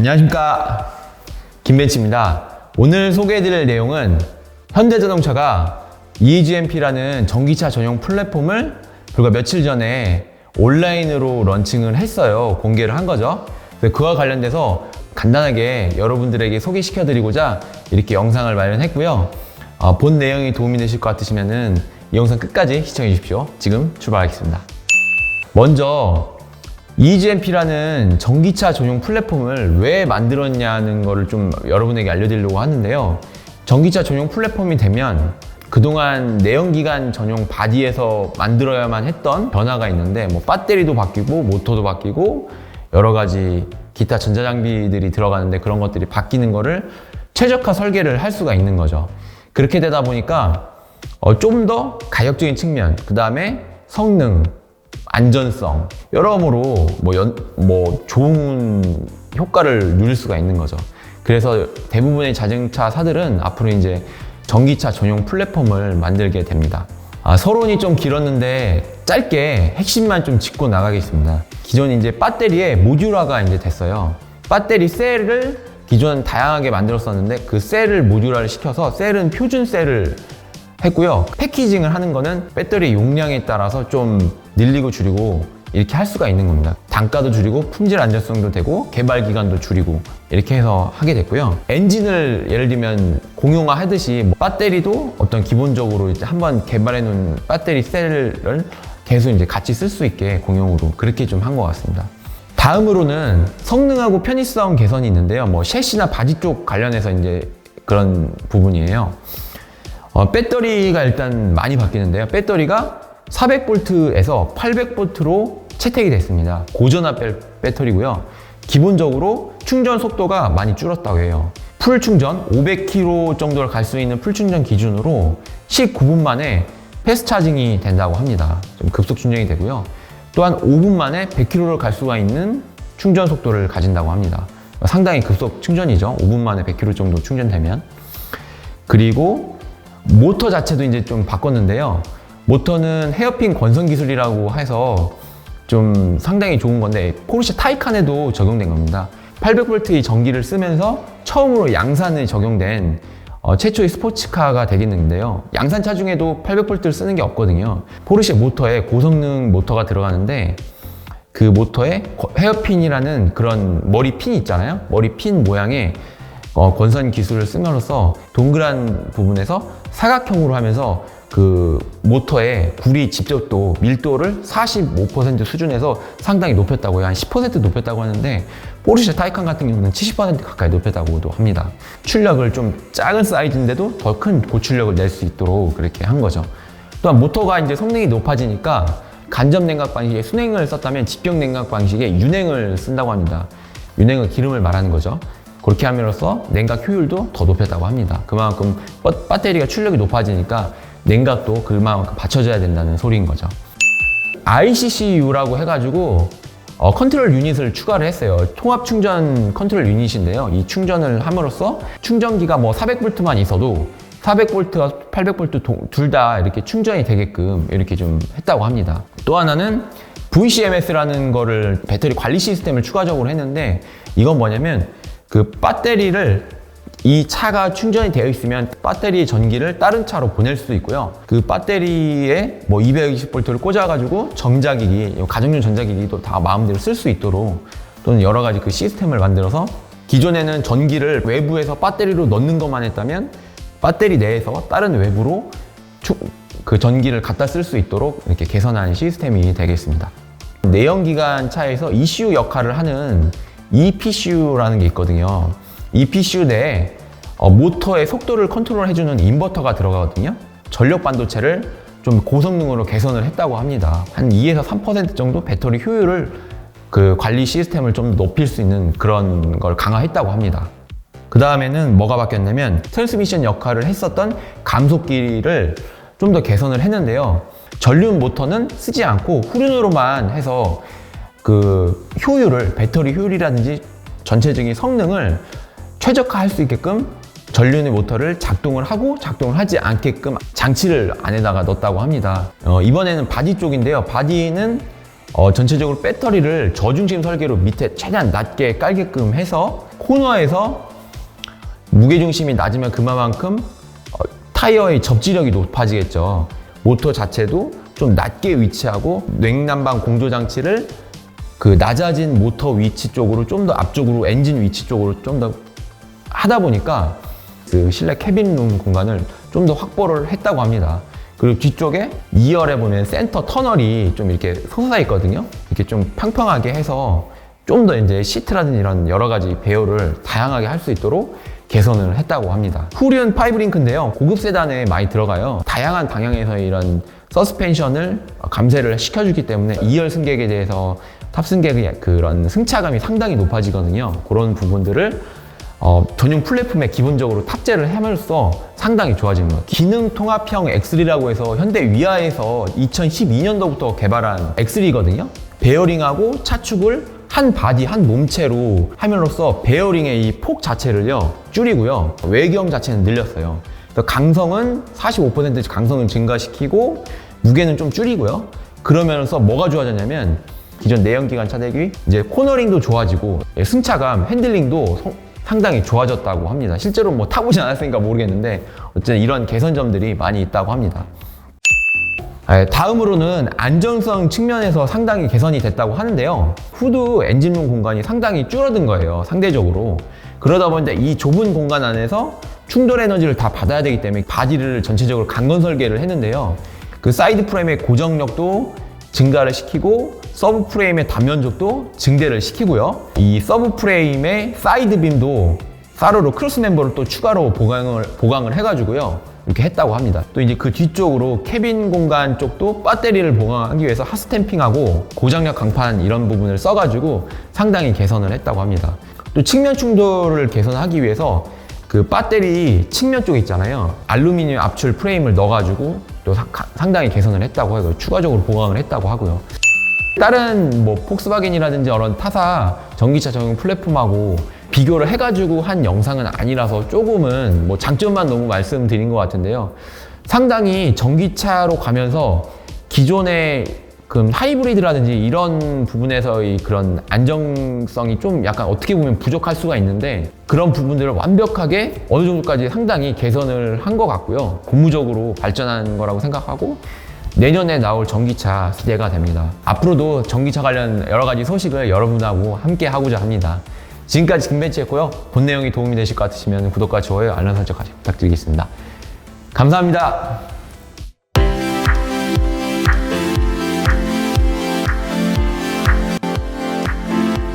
안녕하십니까, 김벤치입니다. 오늘 소개해드릴 내용은 현대자동차가 EGMP라는 전기차 전용 플랫폼을 불과 며칠 전에 온라인으로 런칭을 했어요. 공개를 한 거죠. 그와 관련돼서 간단하게 여러분들에게 소개시켜드리고자 이렇게 영상을 마련했고요. 본 내용이 도움이 되실 것 같으시면 이 영상 끝까지 시청해 주십시오. 지금 출발하겠습니다. 먼저 EGMP라는 전기차 전용 플랫폼을 왜 만들었냐는 거를 좀 여러분에게 알려드리려고 하는데요. 전기차 전용 플랫폼이 되면 그동안 내연기관 전용 바디에서 만들어야만 했던 변화가 있는데 배터리도 바뀌고 모터도 바뀌고 여러 가지 기타 전자장비들이 들어가는데 그런 것들이 바뀌는 거를 최적화 설계를 할 수가 있는 거죠. 그렇게 되다 보니까 좀 더 가격적인 측면, 그 다음에 성능, 안전성, 여러모로 좋은 효과를 누릴 수가 있는 거죠. 그래서 대부분의 자동차사들은 앞으로 이제 전기차 전용 플랫폼을 만들게 됩니다. 서론이 좀 길었는데 짧게 핵심만 좀 짚고 나가겠습니다. 기존 이제 배터리에 모듈화가 이제 됐어요. 배터리 셀을 기존 다양하게 만들었었는데 그 셀을 모듈화를 시켜서 셀은 표준 셀을 했고요. 패키징을 하는 거는 배터리 용량에 따라서 좀 늘리고 줄이고 이렇게 할 수가 있는 겁니다. 단가도 줄이고 품질 안전성도 되고 개발 기간도 줄이고 이렇게 해서 하게 됐고요. 엔진을 예를 들면 공용화 하듯이 배터리도 어떤 기본적으로 이제 한번 개발해 놓은 배터리 셀을 계속 이제 같이 쓸 수 있게 공용으로 그렇게 좀 한 것 같습니다. 다음으로는 성능하고 편의성 개선이 있는데요. 셰시나 바디 쪽 관련해서 이제 그런 부분이에요. 배터리가 일단 많이 바뀌는데요. 배터리가 400V에서 800V로 채택이 됐습니다. 고전압 배터리고요. 기본적으로 충전 속도가 많이 줄었다고 해요. 풀 충전 500km 정도를 갈 수 있는 풀 충전 기준으로 19분 만에 패스트 차징이 된다고 합니다. 좀 급속 충전이 되고요. 또한 5분 만에 100km를 갈 수가 있는 충전 속도를 가진다고 합니다. 상당히 급속 충전이죠. 5분 만에 100km 정도 충전되면. 그리고 모터 자체도 이제 좀 바꿨는데요. 모터는 헤어핀 권선 기술이라고 해서 좀 상당히 좋은 건데 포르쉐 타이칸에도 적용된 겁니다. 800V의 전기를 쓰면서 처음으로 양산에 적용된 최초의 스포츠카가 되겠는데요. 양산차 중에도 800V를 쓰는 게 없거든요. 포르쉐 모터에 고성능 모터가 들어가는데 그 모터에 헤어핀이라는 그런 머리핀이 있잖아요. 머리핀 모양의 권선 기술을 쓰면서 동그란 부분에서 사각형으로 하면서 그 모터의 구리 집적도, 밀도를 45% 수준에서 상당히 높였다고 해요. 한 10% 높였다고 하는데 포르쉐 타이칸 같은 경우는 70% 가까이 높였다고도 합니다. 출력을 좀 작은 사이즈인데도 더 큰 고출력을 낼 수 있도록 그렇게 한 거죠. 또한 모터가 이제 성능이 높아지니까 간접 냉각 방식의 순행을 썼다면 직경 냉각 방식의 윤행을 쓴다고 합니다. 윤행은 기름을 말하는 거죠. 그렇게 함으로써 냉각 효율도 더 높였다고 합니다. 그만큼 배터리가 출력이 높아지니까 냉각도 그만큼 받쳐줘야 된다는 소리인 거죠. ICCU라고 해가지고 컨트롤 유닛을 추가를 했어요. 통합 충전 컨트롤 유닛인데요. 이 충전을 함으로써 충전기가 400V만 있어도 400V와 800V 둘 다 이렇게 충전이 되게끔 이렇게 좀 했다고 합니다. 또 하나는 VCMS라는 거를 배터리 관리 시스템을 추가적으로 했는데 이건 뭐냐면 그 배터리를 이 차가 충전이 되어 있으면 배터리 전기를 다른 차로 보낼 수도 있고요. 그 배터리에 220V를 꽂아가지고 전자기기, 가정용 전자기기도 다 마음대로 쓸 수 있도록 또는 여러 가지 그 시스템을 만들어서 기존에는 전기를 외부에서 배터리로 넣는 것만 했다면 배터리 내에서 다른 외부로 그 전기를 갖다 쓸 수 있도록 이렇게 개선한 시스템이 되겠습니다. 내연기관 차에서 ECU 역할을 하는 EPCU라는 게 있거든요. EPCU 내에 모터의 속도를 컨트롤해주는 인버터가 들어가거든요. 전력 반도체를 좀 고성능으로 개선을 했다고 합니다. 한 2에서 3% 정도 배터리 효율을 그 관리 시스템을 좀 높일 수 있는 그런 걸 강화했다고 합니다. 그 다음에는 뭐가 바뀌었냐면 트랜스미션 역할을 했었던 감속기를 좀 더 개선을 했는데요. 전륜 모터는 쓰지 않고 후륜으로만 해서 그 효율을, 배터리 효율이라든지 전체적인 성능을 최적화할 수 있게끔 전륜의 모터를 작동을 하고 작동을 하지 않게끔 장치를 안에다가 넣었다고 합니다. 이번에는 바디 쪽인데요. 바디는 전체적으로 배터리를 저중심 설계로 밑에 최대한 낮게 깔게끔 해서 코너에서 무게중심이 낮으면 그만큼 타이어의 접지력이 높아지겠죠. 모터 자체도 좀 낮게 위치하고 냉난방 공조장치를 그 낮아진 모터 위치 쪽으로 좀 더 앞쪽으로 엔진 위치 쪽으로 좀 더 하다 보니까 그 실내 캐빈룸 공간을 좀 더 확보를 했다고 합니다. 그리고 뒤쪽에 2열에 보면 센터 터널이 좀 이렇게 솟아 있거든요. 이렇게 좀 평평하게 해서 좀 더 이제 시트라든지 이런 여러 가지 배열을 다양하게 할 수 있도록 개선을 했다고 합니다. 후륜 5링크인데요. 고급 세단에 많이 들어가요. 다양한 방향에서의 이런 서스펜션을 감쇄를 시켜주기 때문에 2열 승객에 대해서 탑승객의 그런 승차감이 상당히 높아지거든요. 그런 부분들을 전용 플랫폼에 기본적으로 탑재를 함으로써 상당히 좋아지는 거예요. 기능 통합형 X3라고 해서 현대 위아에서 2012년도부터 개발한 X3거든요. 베어링하고 차축을 한 바디, 한 몸체로 함으로써 베어링의 이 폭 자체를요 줄이고요. 외경 자체는 늘렸어요. 그래서 강성은 45% 강성을 증가시키고 무게는 좀 줄이고요. 그러면서 뭐가 좋아졌냐면 기존 내연기관 차 대비 이제 코너링도 좋아지고 승차감, 핸들링도 상당히 좋아졌다고 합니다. 실제로 뭐 타보지 않았으니까 모르겠는데 어쨌든 이런 개선점들이 많이 있다고 합니다. 다음으로는 안전성 측면에서 상당히 개선이 됐다고 하는데요. 후드 엔진룸 공간이 상당히 줄어든 거예요, 상대적으로. 그러다 보니까 이 좁은 공간 안에서 충돌 에너지를 다 받아야 되기 때문에 바디를 전체적으로 강건 설계를 했는데요. 그 사이드 프레임의 고정력도 증가를 시키고 서브 프레임의 단면적도 증대를 시키고요. 이 서브 프레임의 사이드 빔도 사로로 크로스 멤버를 또 추가로 보강을 해가지고요. 이렇게 했다고 합니다. 또 이제 그 뒤쪽으로 캐빈 공간 쪽도 배터리를 보강하기 위해서 핫스탬핑하고 고장력 강판 이런 부분을 써가지고 상당히 개선을 했다고 합니다. 또 측면 충돌을 개선하기 위해서 그 배터리 측면 쪽에 있잖아요. 알루미늄 압출 프레임을 넣어가지고 또 상당히 개선을 했다고 하고요. 추가적으로 보강을 했다고 하고요. 다른 뭐 폭스바겐이라든지 이런 타사 전기차 전용 플랫폼하고 비교를 해가지고 한 영상은 아니라서 조금은 뭐 장점만 너무 말씀드린 것 같은데요. 상당히 전기차로 가면서 기존의 그 하이브리드라든지 이런 부분에서의 그런 안정성이 좀 약간 어떻게 보면 부족할 수가 있는데 그런 부분들을 완벽하게 어느 정도까지 상당히 개선을 한 것 같고요. 고무적으로 발전한 거라고 생각하고 내년에 나올 전기차 기대가 됩니다. 앞으로도 전기차 관련 여러 가지 소식을 여러분하고 함께 하고자 합니다. 지금까지 김벤치였고요. 본 내용이 도움이 되실 것 같으시면 구독과 좋아요, 알람 설정까지 부탁드리겠습니다. 감사합니다.